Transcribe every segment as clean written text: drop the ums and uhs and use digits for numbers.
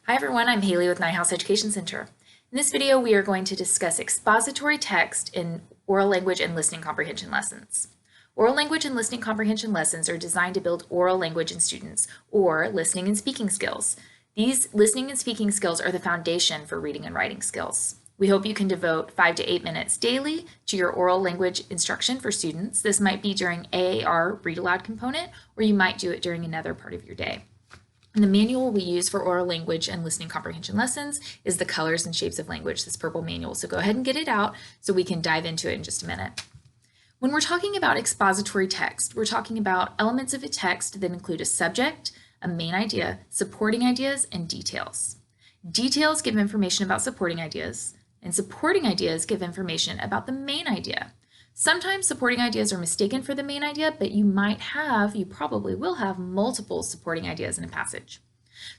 Hi everyone, I'm Haley with Neuhaus Education Center. In this video, we are going to discuss expository text in oral language and listening comprehension lessons. Oral language and listening comprehension lessons are designed to build oral language in students, or listening and speaking skills. These listening and speaking skills are the foundation for reading and writing skills. We hope you can devote 5 to 8 minutes daily to your oral language instruction for students. This might be during AAR read aloud component, or you might do it during another part of your day. And the manual we use for oral language and listening comprehension lessons is the Colors and Shapes of Language, this purple manual. So go ahead and get it out so we can dive into it in just a minute. When we're talking about expository text, we're talking about elements of a text that include a subject, a main idea, supporting ideas, and details. Details give information about supporting ideas, and supporting ideas give information about the main idea. Sometimes supporting ideas are mistaken for the main idea, but you probably will have multiple supporting ideas in a passage.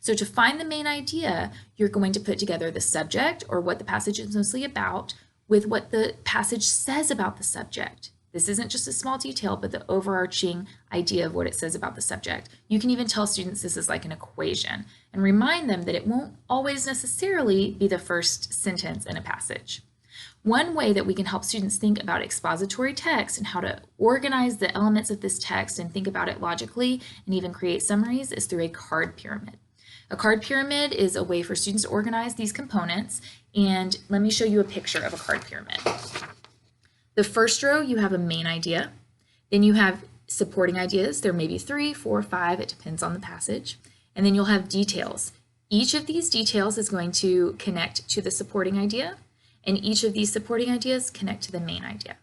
So to find the main idea, you're going to put together the subject, or what the passage is mostly about, with what the passage says about the subject. This isn't just a small detail, but the overarching idea of what it says about the subject. You can even tell students this is like an equation, and remind them that it won't always necessarily be the first sentence in a passage. One way that we can help students think about expository text and how to organize the elements of this text and think about it logically and even create summaries is through a card pyramid. A card pyramid is a way for students to organize these components, and let me show you a picture of a card pyramid. The first row, you have a main idea. Then you have supporting ideas. There may be 3, 4, 5, it depends on the passage. And then you'll have details. Each of these details is going to connect to the supporting idea, and each of these supporting ideas connect to the main idea.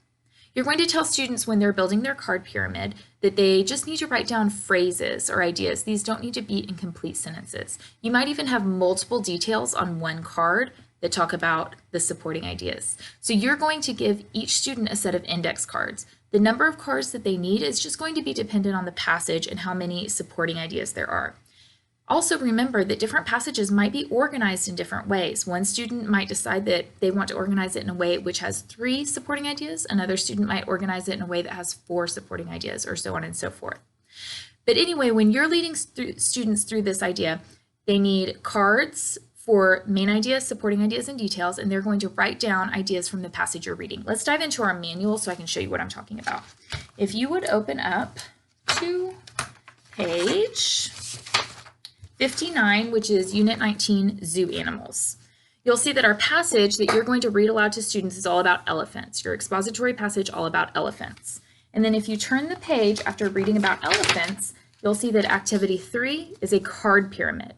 You're going to tell students when they're building their card pyramid that they just need to write down phrases or ideas. These don't need to be incomplete sentences. You might even have multiple details on one card that talk about the supporting ideas. So you're going to give each student a set of index cards. The number of cards that they need is just going to be dependent on the passage and how many supporting ideas there are. Also remember that different passages might be organized in different ways. One student might decide that they want to organize it in a way which has 3 supporting ideas. Another student might organize it in a way that has 4 supporting ideas, or so on and so forth. But anyway, when you're leading students through this idea, they need cards for main ideas, supporting ideas, and details, and they're going to write down ideas from the passage you're reading. Let's dive into our manual so I can show you what I'm talking about. If you would open up to page 59, which is Unit 19, Zoo Animals. You'll see that our passage that you're going to read aloud to students is all about elephants, your expository passage all about elephants. And then if you turn the page after reading about elephants, you'll see that activity 3 is a card pyramid.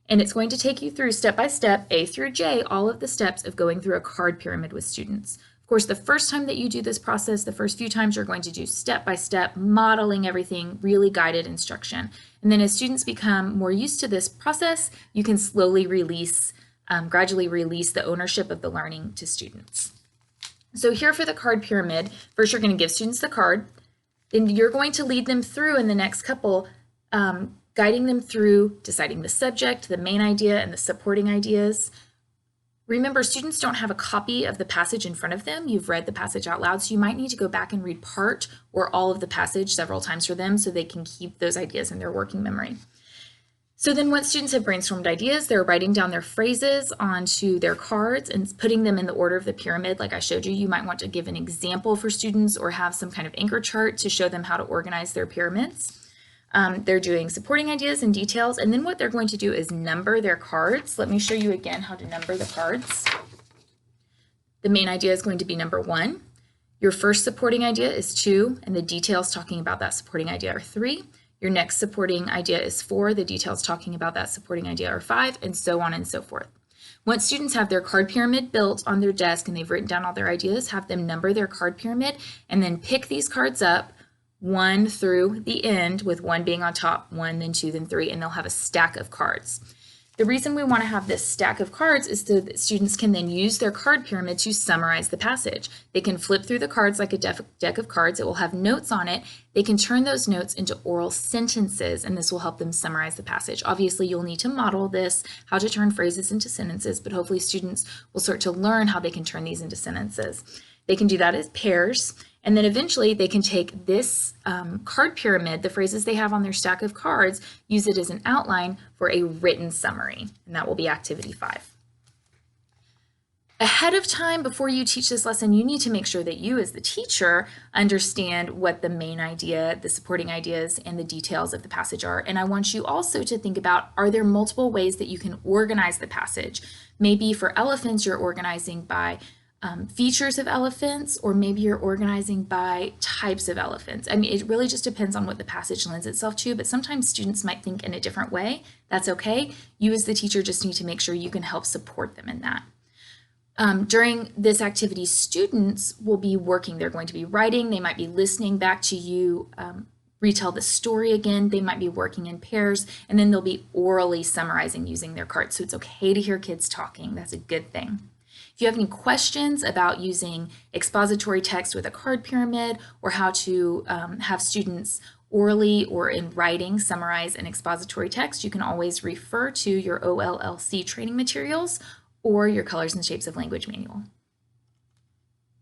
And it's going to take you through step by step, A through J, all of the steps of going through a card pyramid with students. Of course, the first time that you do this process, the first few times you're going to do step by step, modeling everything, really guided instruction. And then as students become more used to this process, you can slowly gradually release the ownership of the learning to students. So here for the card pyramid, first you're going to give students the card, then you're going to lead them through in the next couple, guiding them through deciding the subject, the main idea, and the supporting ideas. Remember, students don't have a copy of the passage in front of them. You've read the passage out loud, so you might need to go back and read part or all of the passage several times for them so they can keep those ideas in their working memory. So then once students have brainstormed ideas, they're writing down their phrases onto their cards and putting them in the order of the pyramid like I showed you. You might want to give an example for students or have some kind of anchor chart to show them how to organize their pyramids. They're doing supporting ideas and details, and then what they're going to do is number their cards. Let me show you again how to number the cards. The main idea is going to be number 1. Your first supporting idea is 2, and the details talking about that supporting idea are 3. Your next supporting idea is 4. The details talking about that supporting idea are 5, and so on and so forth. Once students have their card pyramid built on their desk and they've written down all their ideas, have them number their card pyramid, and then pick these cards up 1 through the end, with 1 being on top, 1, then 2, then 3, and they'll have a stack of cards. The reason we want to have this stack of cards is so that students can then use their card pyramid to summarize the passage. They can flip through the cards like a deck of cards. It will have notes on it. They can turn those notes into oral sentences, and this will help them summarize the passage. Obviously, you'll need to model this, how to turn phrases into sentences, but hopefully students will start to learn how they can turn these into sentences. They can do that as pairs, and then eventually they can take this card pyramid, the phrases they have on their stack of cards, use it as an outline for a written summary, and that will be activity 5. Ahead of time, before you teach this lesson, you need to make sure that you as the teacher understand what the main idea, the supporting ideas, and the details of the passage are. And I want you also to think about, are there multiple ways that you can organize the passage? Maybe for elephants, you're organizing by features of elephants, or maybe you're organizing by types of elephants. I mean, it really just depends on what the passage lends itself to, but sometimes students might think in a different way. That's okay. You as the teacher just need to make sure you can help support them in that. During this activity, students will be working. They're going to be writing. They might be listening back to you retell the story again. They might be working in pairs, and then they'll be orally summarizing using their cards. So it's okay to hear kids talking. That's a good thing. If you have any questions about using expository text with a card pyramid, or how to have students orally or in writing summarize an expository text, you can always refer to your OLLC training materials or your Colors and Shapes of Language manual.